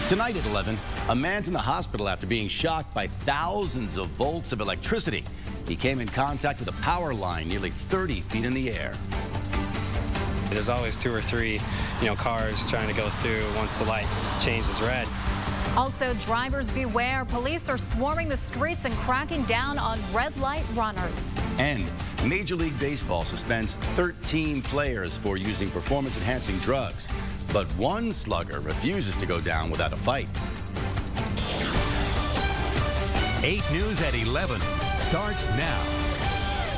Tonight at 11, a man's in the hospital after being shocked by thousands of volts of electricity. He came in contact with a power line nearly 30 feet in the air. There's always 2 or 3, cars trying to go through once the light changes red. Also, drivers beware. Police are swarming the streets and cracking down on red light runners. And Major League Baseball suspends 13 players for using performance-enhancing drugs. But one slugger refuses to go down without a fight. 8 News at 11 starts now.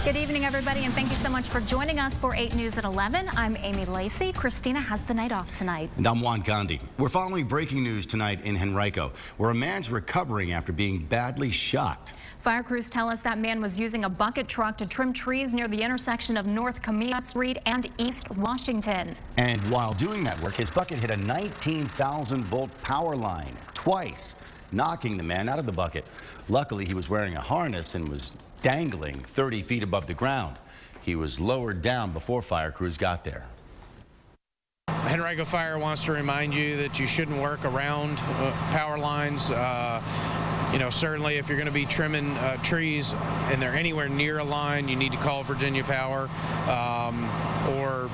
Good evening, everybody, and thank you so much for joining us for 8 News at 11. I'm Amy Lacey. Christina has the night off tonight. And I'm Juan Gandhi. We're following breaking news tonight in Henrico, where a man's recovering after being badly shot. Fire crews tell us that man was using a bucket truck to trim trees near the intersection of North Camilla Street and East Washington. And while doing that work, his bucket hit a 19,000-volt power line twice, knocking the man out of the bucket. Luckily, he was wearing a harness and was dangling 30 feet above the ground. He was lowered down before fire crews got there. Henrico Fire wants to remind you that you shouldn't work around power lines. Certainly if you're going to be trimming trees and they're anywhere near a line, you need to call Virginia Power or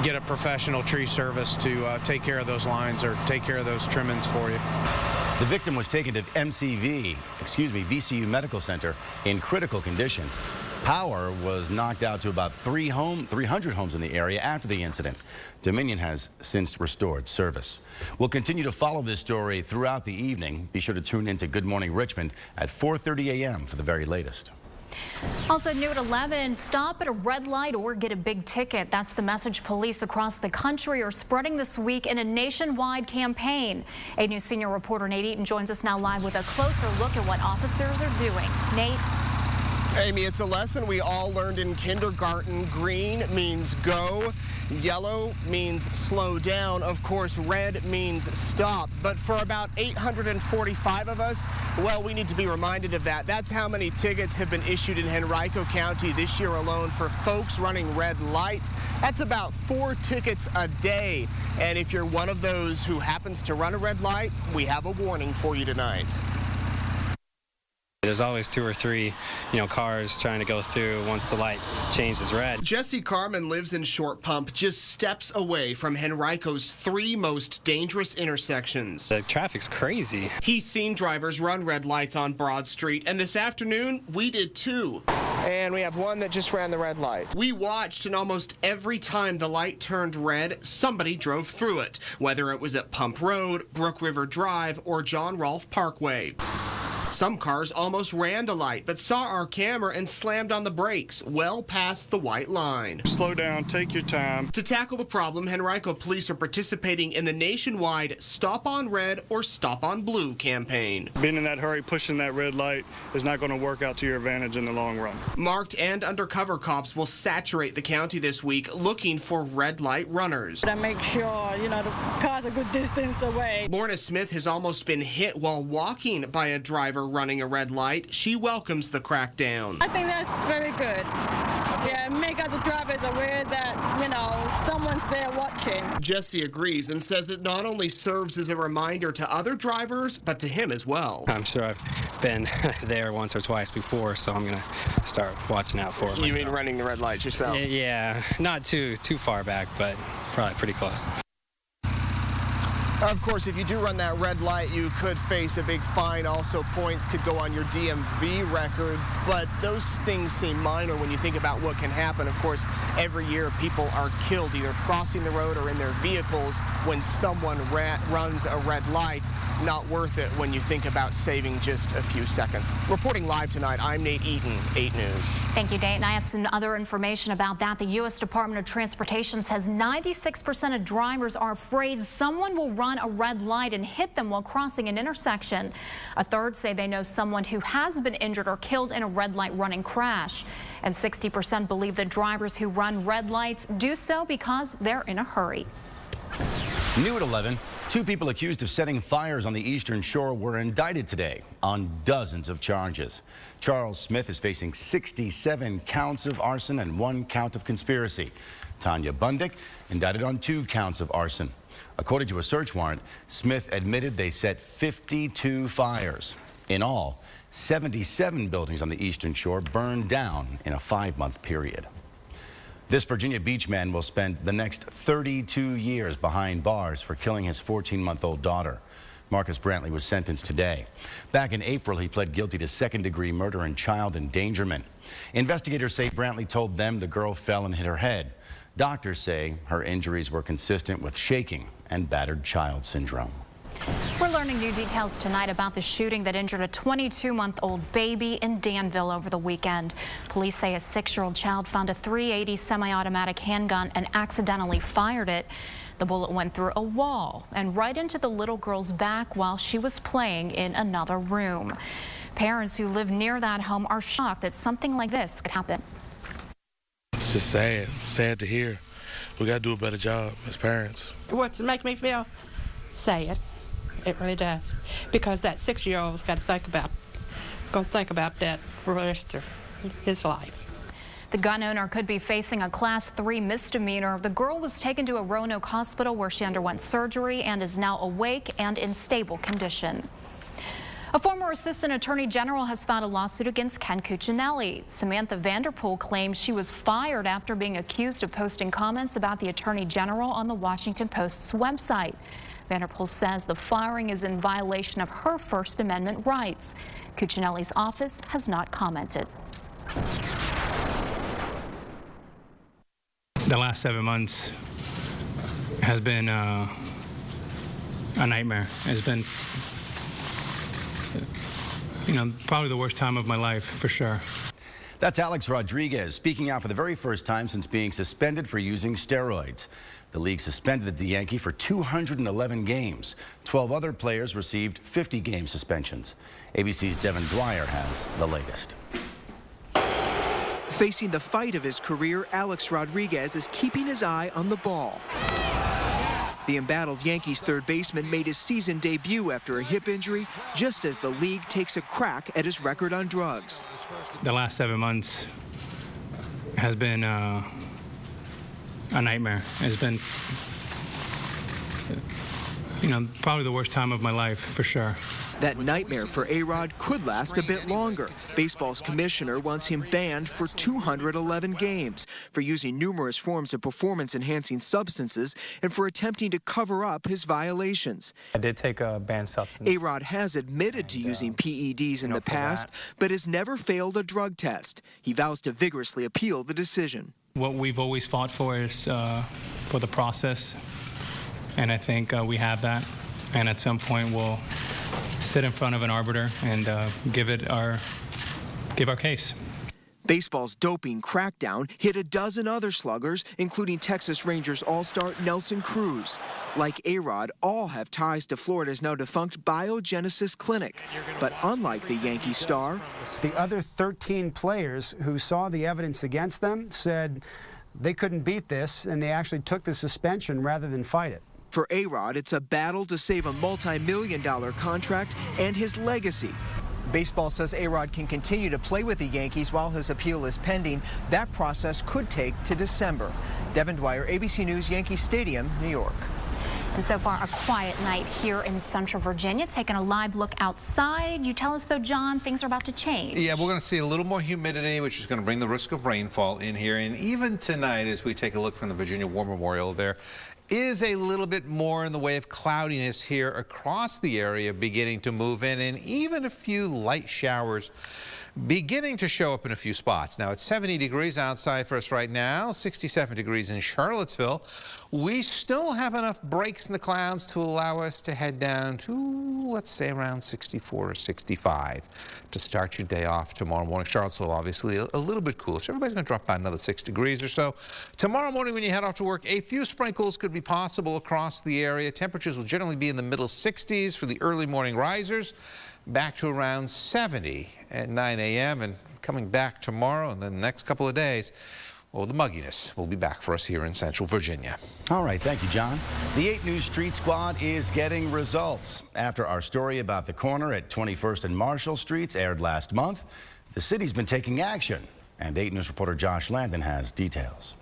get a professional tree service to take care of those lines or take care of those trimmings for you. The victim was taken to VCU Medical Center in critical condition. Power was knocked out to about 300 homes in the area after the incident. Dominion has since restored service. We'll continue to follow this story throughout the evening. Be sure to tune in to Good Morning Richmond at 4:30 a.m. for the very latest. Also new at 11, stop at a red light or get a big ticket. That's the message police across the country are spreading this week in a nationwide campaign. 8 News senior reporter Nate Eaton joins us now live with a closer look at what officers are doing. Nate? Amy, it's a lesson we all learned in kindergarten. Green means go, yellow means slow down, of course red means stop. But for about 845 of us, well, we need to be reminded of that. That's how many tickets have been issued in Henrico County this year alone for folks running red lights. That's about 4 tickets a day. And if you're one of those who happens to run a red light, we have a warning for you tonight. There's always 2 or 3, cars trying to go through once the light changes red. Jesse Carman lives in Short Pump, just steps away from Henrico's 3 most dangerous intersections. The traffic's crazy. He's seen drivers run red lights on Broad Street, and this afternoon, we did too. And we have one that just ran the red light. We watched, and almost every time the light turned red, somebody drove through it, whether it was at Pump Road, Brook River Drive, or John Rolfe Parkway. Some cars almost ran the light, but saw our camera and slammed on the brakes, well past the white line. Slow down, take your time. To tackle the problem, Henrico police are participating in the nationwide Stop on Red or Stop on Blue campaign. Being in that hurry, pushing that red light is not going to work out to your advantage in the long run. Marked and undercover cops will saturate the county this week looking for red light runners. I make sure, the car's a good distance away. Lorna Smith has almost been hit while walking by a driver running a red light. She welcomes the crackdown. I think that's very good. Yeah, make other drivers aware that, someone's there watching. Jesse agrees and says it not only serves as a reminder to other drivers, but to him as well. I'm sure I've been there once or twice before, so I'm going to start watching out for it myself. You mean running the red lights yourself? Yeah, not too far back, but probably pretty close. Of course, if you do run that red light, you could face a big fine. Also, points could go on your DMV record. But those things seem minor when you think about what can happen. Of course, every year people are killed either crossing the road or in their vehicles when someone runs a red light. Not worth it when you think about saving just a few seconds. Reporting live tonight, I'm Nate Eaton, 8 News. Thank you, Nate. And I have some other information about that. The U.S. Department of Transportation says 96% of drivers are afraid someone will run a red light and hit them while crossing an intersection. A third say they know someone who has been injured or killed in a red light running crash. And 60% believe that drivers who run red lights do so because they're in a hurry. New at 11, 2 people accused of setting fires on the Eastern Shore were indicted today on dozens of charges. Charles Smith is facing 67 counts of arson and 1 count of conspiracy. Tanya Bundick indicted on 2 counts of arson. According to a search warrant, Smith admitted they set 52 fires. In all, 77 buildings on the Eastern Shore burned down in a 5-month period. This Virginia Beach man will spend the next 32 years behind bars for killing his 14-month-old daughter. Marcus Brantley was sentenced today. Back in April, he pled guilty to second-degree murder and child endangerment. Investigators say Brantley told them the girl fell and hit her head. Doctors say her injuries were consistent with shaking and battered child syndrome. We're learning new details tonight about the shooting that injured a 22-month-old baby in Danville over the weekend. Police say a 6-year-old child found a .380 semi-automatic handgun and accidentally fired it. The bullet went through a wall and right into the little girl's back while she was playing in another room. Parents who live near that home are shocked that something like this could happen. It's just sad to hear. We got to do a better job as parents. What's it make me feel? Sad. It really does. Because that 6-year-old's got to think about that for the rest of his life. The gun owner could be facing a Class 3 misdemeanor. The girl was taken to a Roanoke hospital where she underwent surgery and is now awake and in stable condition. A former assistant attorney general has filed a lawsuit against Ken Cuccinelli. Samantha Vanderpool claims she was fired after being accused of posting comments about the attorney general on the Washington Post's website. Vanderpool says the firing is in violation of her First Amendment rights. Cuccinelli's office has not commented. The last 7 months has been a nightmare. It's been, probably the worst time of my life, for sure. That's Alex Rodriguez speaking out for the very first time since being suspended for using steroids. The league suspended the Yankee for 211 games. 12 other players received 50-game suspensions. ABC's Devin Dwyer has the latest. Facing the fight of his career, Alex Rodriguez is keeping his eye on the ball. The embattled Yankees third baseman made his season debut after a hip injury, just as the league takes a crack at his record on drugs. The last 7 months has been a nightmare. It's been, probably the worst time of my life, for sure. That nightmare for A-Rod could last a bit longer. Baseball's commissioner wants him banned for 211 games for using numerous forms of performance-enhancing substances and for attempting to cover up his violations. I did take a banned substance. A-Rod has admitted to using PEDs in the past, but has never failed a drug test. He vows to vigorously appeal the decision. What we've always fought for is for the process, and I think we have that. And at some point, we'll sit in front of an arbiter and give our case. Baseball's doping crackdown hit a dozen other sluggers, including Texas Rangers all-star Nelson Cruz. Like A-Rod, all have ties to Florida's now defunct Biogenesis Clinic. But unlike the Yankee star, the other 13 players who saw the evidence against them said they couldn't beat this, and they actually took the suspension rather than fight it. For A-Rod, it's a battle to save a multi-million-dollar contract and his legacy. Baseball says A-Rod can continue to play with the Yankees while his appeal is pending. That process could take to December. Devin Dwyer, ABC News, Yankee Stadium, New York. And so far, a quiet night here in Central Virginia. Taking a live look outside. You tell us, though, John, things are about to change. Yeah, we're going to see a little more humidity, which is going to bring the risk of rainfall in here. And even tonight, as we take a look from the Virginia War Memorial, there is a little bit more in the way of cloudiness here across the area beginning to move in, and even a few light showers beginning to show up in a few spots. Now, it's 70 degrees outside for us right now, 67 degrees in Charlottesville. We still have enough breaks in the clouds to allow us to head down to, let's say, around 64 or 65 to start your day off tomorrow morning. Charlottesville, obviously, a little bit cooler. So everybody's going to drop by another 6 degrees or so. Tomorrow morning when you head off to work, a few sprinkles could be possible across the area. Temperatures will generally be in the middle 60s for the early morning risers, back to around 70 at 9 a.m. and coming back tomorrow and then the next couple of days. Well, the mugginess will be back for us here in Central Virginia. All right, thank you, John. The 8 News Street Squad is getting results. After our story about the corner at 21st and Marshall Streets aired last month, the city's been taking action. And 8 News reporter Josh Landon has details.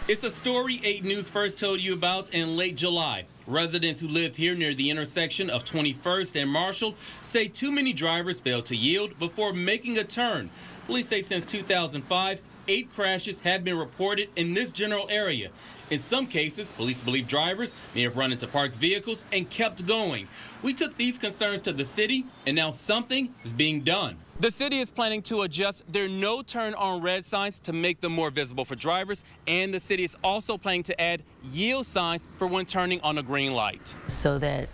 It's a story 8 News first told you about in late July. Residents who live here near the intersection of 21st and Marshall say too many drivers failed to yield before making a turn. Police say since 2005, 8 crashes have been reported in this general area. In some cases, police believe drivers may have run into parked vehicles and kept going. We took these concerns to the city, and now something is being done. The city is planning to adjust their no turn on red signs to make them more visible for drivers, and the city is also planning to add yield signs for when turning on a green light. So that,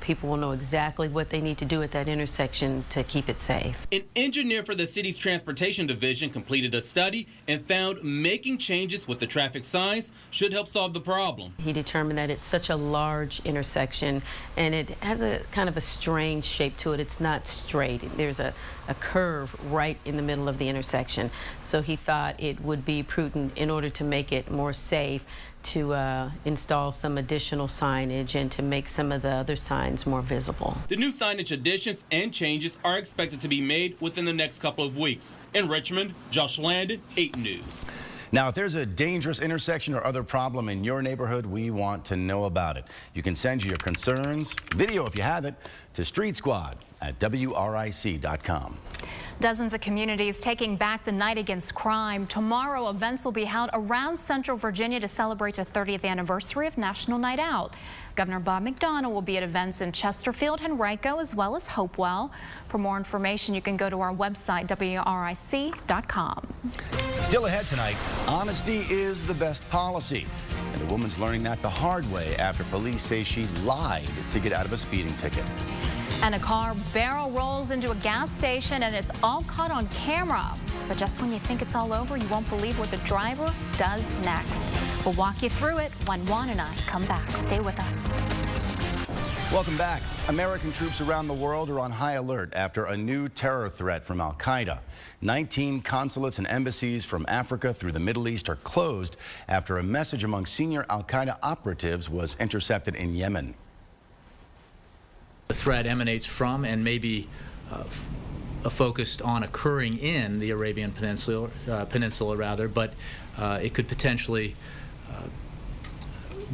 people will know exactly what they need to do at that intersection to keep it safe. An engineer for the city's transportation division completed a study and found making changes with the traffic signs should help solve the problem. He determined that it's such a large intersection and it has a kind of a strange shape to it. It's not straight. There's a curve right in the middle of the intersection. So he thought it would be prudent, in order to make it more safe, to install some additional signage and to make some of the other signs more visible. The new signage additions and changes are expected to be made within the next couple of weeks. In Richmond, Josh Landon, 8 News. Now, if there's a dangerous intersection or other problem in your neighborhood, we want to know about it. You can send your concerns, video if you have it, to Street Squad at WRIC.com. Dozens of communities taking back the night against crime. Tomorrow, events will be held around Central Virginia to celebrate the 30th anniversary of National Night Out. Governor Bob McDonnell will be at events in Chesterfield, Henrico, as well as Hopewell. For more information, you can go to our website, WRIC.com. Still ahead tonight, honesty is the best policy. And a woman's learning that the hard way after police say she lied to get out of a speeding ticket. And a car barrel rolls into a gas station and it's all caught on camera. But just when you think it's all over, you won't believe what the driver does next. We'll walk you through it when Juan and I come back. Stay with us. Welcome back. American troops around the world are on high alert after a new terror threat from al-Qaeda. 19 consulates and embassies from Africa through the Middle East are closed after a message among senior al-Qaeda operatives was intercepted in Yemen. The threat emanates from and may be focused on occurring in the Arabian Peninsula, but it could potentially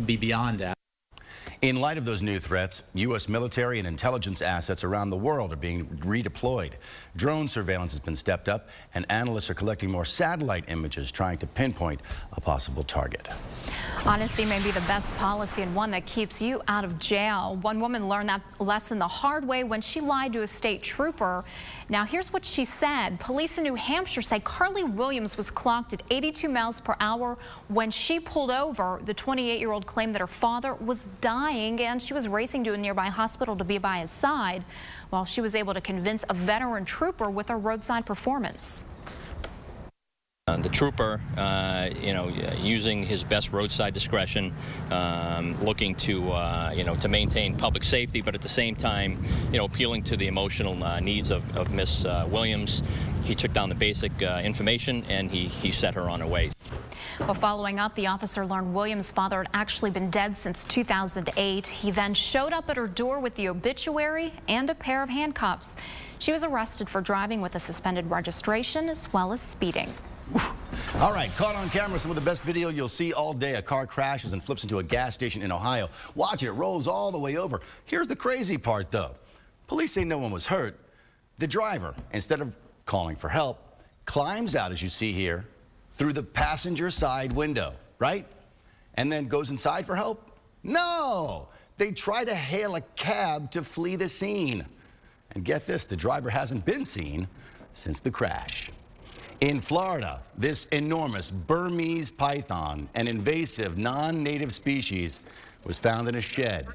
be beyond that. In light of those new threats, U.S. military and intelligence assets around the world are being redeployed. Drone surveillance has been stepped up, and analysts are collecting more satellite images trying to pinpoint a possible target. Honesty may be the best policy and one that keeps you out of jail. One woman learned that lesson the hard way when she lied to a state trooper. Now, here's what she said. Police in New Hampshire say Carly Williams was clocked at 82 miles per hour when she pulled over. The 28-year-old claimed that her father was dying and she was racing to a nearby hospital to be by his side, while she was able to convince a veteran trooper with her roadside performance. The trooper, using his best roadside discretion, looking to maintain public safety, but at the same time, appealing to the emotional needs of Miss Williams. He took down the basic information and he set her on her way. Well, following up, the officer learned Williams' father had actually been dead since 2008. He then showed up at her door with the obituary and a pair of handcuffs. She was arrested for driving with a suspended registration as well as speeding. All right, caught on camera, some of the best video you'll see all day. A car crashes and flips into a gas station in Ohio. Watch it, it rolls all the way over. Here's the crazy part, though. Police say no one was hurt. The driver, instead of calling for help, climbs out, as you see here, through the passenger side window, right? And then goes inside for help? No! They try to hail a cab to flee the scene. And get this, the driver hasn't been seen since the crash. In Florida, this enormous Burmese python, an invasive non-native species, was found in a shed.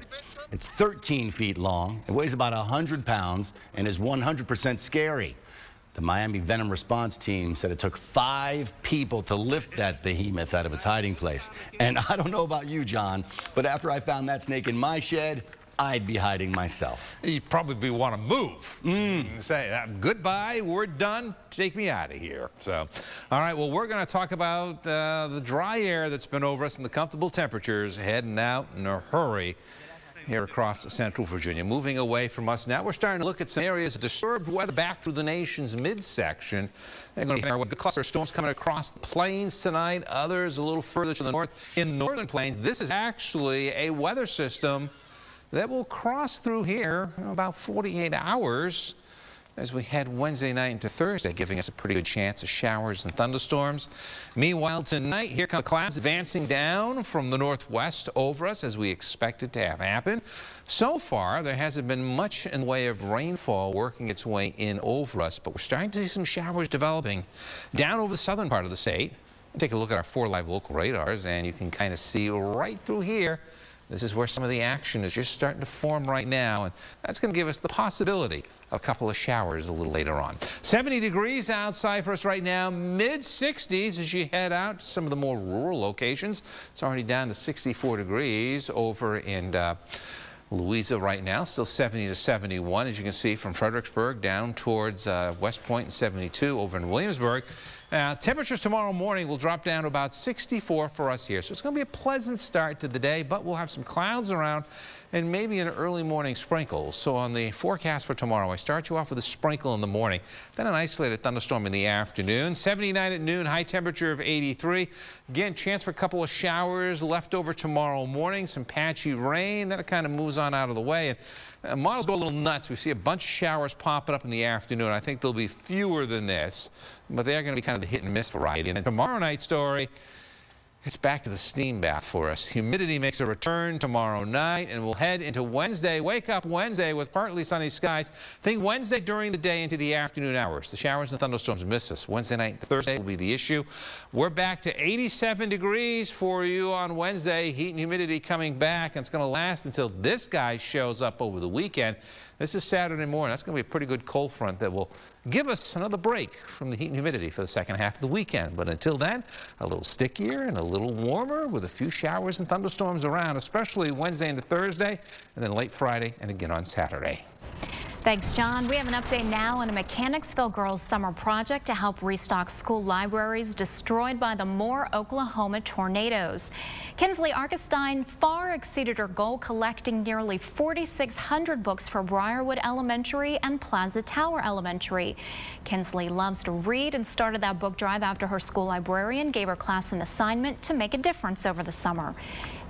It's 13 feet long, it weighs about 100 pounds, and is 100% scary. The Miami Venom Response Team said it took 5 people to lift that behemoth out of its hiding place. And I don't know about you, John, but after I found that snake in my shed, I'd be hiding myself. You'd probably want to move. Say, goodbye, we're done, take me out of here. So, all right, well, we're going to talk about the dry air that's been over us and the comfortable temperatures heading out in a hurry. here across central Virginia. Moving away from us now, we're starting to look at some areas of disturbed weather back through the nation's midsection. They're going to be with the cluster of storms coming across the plains tonight, others a little further to the north. In the northern plains, this is actually a weather system that will cross through here in about 48 hours. As we head Wednesday night into Thursday, giving us a pretty good chance of showers and thunderstorms. Meanwhile, tonight, here come the clouds advancing down from the northwest over us, as we expected to have happen. So far, there hasn't been much in the way of rainfall working its way in over us, but we're starting to see some showers developing down over the southern part of the state. Take a look at our 4 live local radars, and you can kind of see right through here. This is where some of the action is just starting to form right now, and that's going to give us the possibility of a couple of showers a little later on. 70 degrees outside for us right now, mid-60s as you head out to some of the more rural locations. It's already down to 64 degrees over in Louisa right now, still 70 to 71, as you can see from Fredericksburg down towards West Point and 72 over in Williamsburg. Temperatures tomorrow morning will drop down to about 64 for us here. So it's going to be a pleasant start to the day, but we'll have some clouds around and maybe an early morning sprinkle. So on the forecast for tomorrow, I start you off with a sprinkle in the morning, then an isolated thunderstorm in the afternoon. 79 at noon, high temperature of 83. Again, chance for a couple of showers left over tomorrow morning, some patchy rain. Then it kind of moves on out of the way. And models go a little nuts. We see a bunch of showers popping up in the afternoon. I think there'll be fewer than this, but they are going to be kind of the hit and miss variety. And then tomorrow night's story, it's back to the steam bath for us. Humidity makes a return tomorrow night, and we'll head into Wednesday. Wake up Wednesday with partly sunny skies. Think Wednesday during the day into the afternoon hours. The showers and thunderstorms miss us. Wednesday night and Thursday will be the issue. We're back to 87 degrees for you on Wednesday. Heat and humidity coming back, and it's going to last until this guy shows up over the weekend. This is Saturday morning. That's going to be a pretty good cold front that will give us another break from the heat and humidity for the second half of the weekend. But until then, a little stickier and a little warmer with a few showers and thunderstorms around, especially Wednesday into Thursday, and then late Friday and again on Saturday. Thanks, John. We have an update now on a Mechanicsville girls' summer project to help restock school libraries destroyed by the Moore, Oklahoma tornadoes. Kinsley Arkenstein far exceeded her goal, collecting nearly 4,600 books for Briarwood Elementary and Plaza Tower Elementary. Kinsley loves to read and started that book drive after her school librarian gave her class an assignment to make a difference over the summer.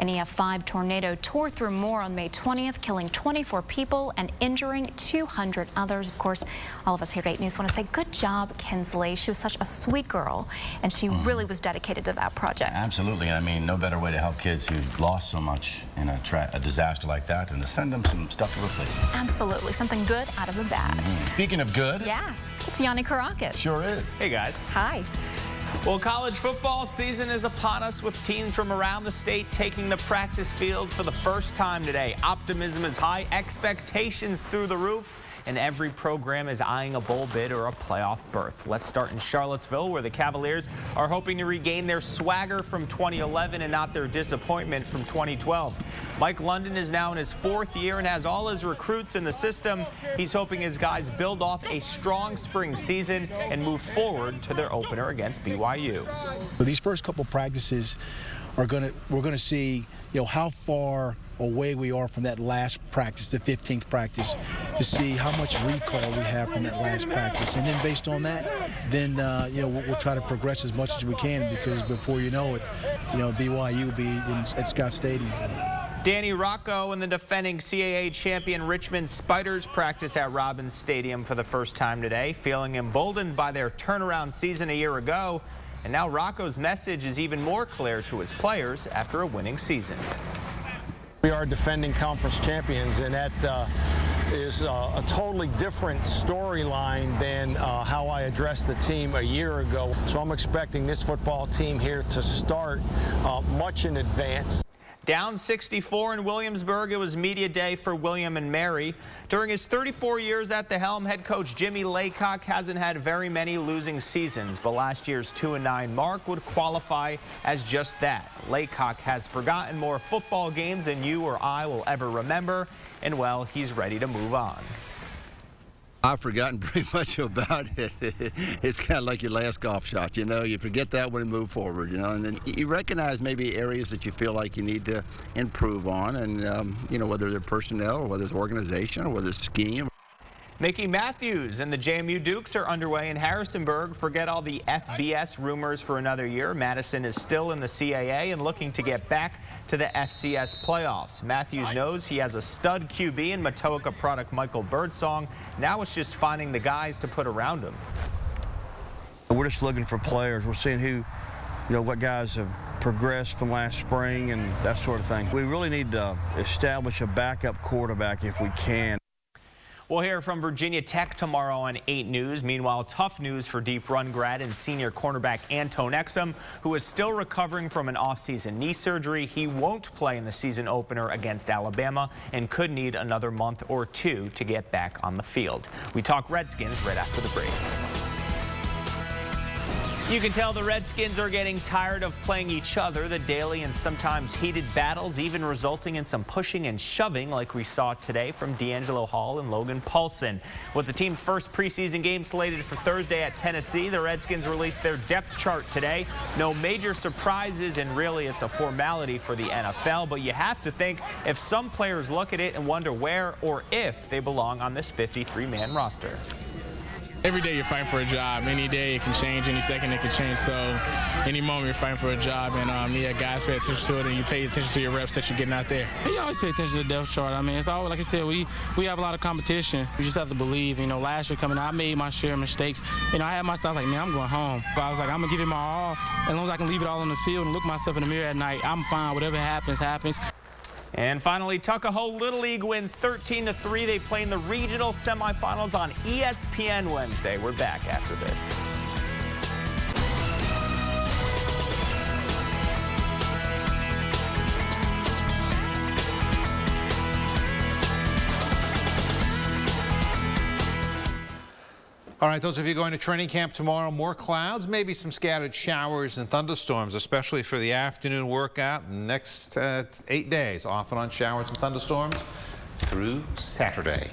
An EF5 tornado tore through Moore on May 20th, killing 24 people and injuring 200 others. Of course, all of us here at 8 News want to say good job, Kinsley. She was such a sweet girl, and she really was dedicated to that project. Absolutely. I mean, no better way to help kids who lost so much in a disaster like that than to send them some stuff to replace it. Absolutely. Something good out of the bad. Speaking of good. Yeah. It's Yanni Karakis. Sure is. Hey, guys. Hi. Well, college football season is upon us with teams from around the state taking the practice field for the first time today. Optimism is high, expectations through the roof, and every program is eyeing a bowl bid or a playoff berth. Let's start in Charlottesville, where the Cavaliers are hoping to regain their swagger from 2011 and not their disappointment from 2012. Mike London is now in his 4th year and has all his recruits in the system. He's hoping his guys build off a strong spring season and move forward to their opener against BYU. These first couple practices we're going to see, how far away we are from that last practice, the 15th practice, to see how much recall we have from that last practice. And then based on that, then, we'll try to progress as much as we can, because before you know it, BYU will be at Scott Stadium. Danny Rocco and the defending CAA champion Richmond Spiders practice at Robins Stadium for the first time today, feeling emboldened by their turnaround season a year ago. And now Rocco's message is even more clear to his players after a winning season. We are defending conference champions, and that is a totally different storyline than how I addressed the team a year ago. So I'm expecting this football team here to start much in advance. Down 64 in Williamsburg, it was media day for William and Mary. During his 34 years at the helm, head coach Jimmy Laycock hasn't had very many losing seasons, but last year's 2-9 mark would qualify as just that. Laycock has forgotten more football games than you or I will ever remember, and well, he's ready to move on. I've forgotten pretty much about it. It's kind of like your last golf shot, you know. You forget that one and move forward, you know. And then you recognize maybe areas that you feel like you need to improve on, and you know, whether they're personnel or whether it's organization or whether it's scheme. Mickey Matthews and the JMU Dukes are underway in Harrisonburg. Forget all the FBS rumors for another year. Madison is still in the CAA and looking to get back to the FCS playoffs. Matthews knows he has a stud QB in Matoaka product Michael Birdsong. Now it's just finding the guys to put around him. We're just looking for players. We're seeing who, you know, what guys have progressed from last spring and that sort of thing. We really need to establish a backup quarterback if we can. We'll hear from Virginia Tech tomorrow on 8 News. Meanwhile, tough news for Deep Run grad and senior cornerback Antone Exum, who is still recovering from an off-season knee surgery. He won't play in the season opener against Alabama and could need another month or 2 to get back on the field. We talk Redskins right after the break. You can tell the Redskins are getting tired of playing each other. The daily and sometimes heated battles, even resulting in some pushing and shoving like we saw today from D'Angelo Hall and Logan Paulson. With the team's first preseason game slated for Thursday at Tennessee, the Redskins released their depth chart today. No major surprises, and really it's a formality for the NFL, but you have to think if some players look at it and wonder where or if they belong on this 53-man roster. Every day you're fighting for a job. Any day it can change, any second it can change. So any moment you're fighting for a job, and yeah, guys pay attention to it, and you pay attention to your reps that you're getting out there. You always pay attention to the depth chart. I mean, it's always, like I said, we have a lot of competition. We just have to believe. You know, last year coming out, I made my share of mistakes. You know, I had my stuff like, man, I'm going home. But I was like, I'm going to give it my all. As long as I can leave it all on the field and look myself in the mirror at night, I'm fine. Whatever happens, happens. And finally, Tuckahoe Little League wins 13-3. They play in the regional semifinals on ESPN Wednesday. We're back after this. All right, those of you going to training camp tomorrow, more clouds, maybe some scattered showers and thunderstorms, especially for the afternoon workout. Next 8 days, off and on showers and thunderstorms through Saturday.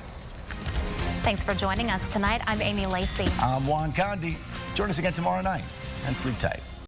Thanks for joining us tonight. I'm Amy Lacey. I'm Juan Condi. Join us again tomorrow night and sleep tight.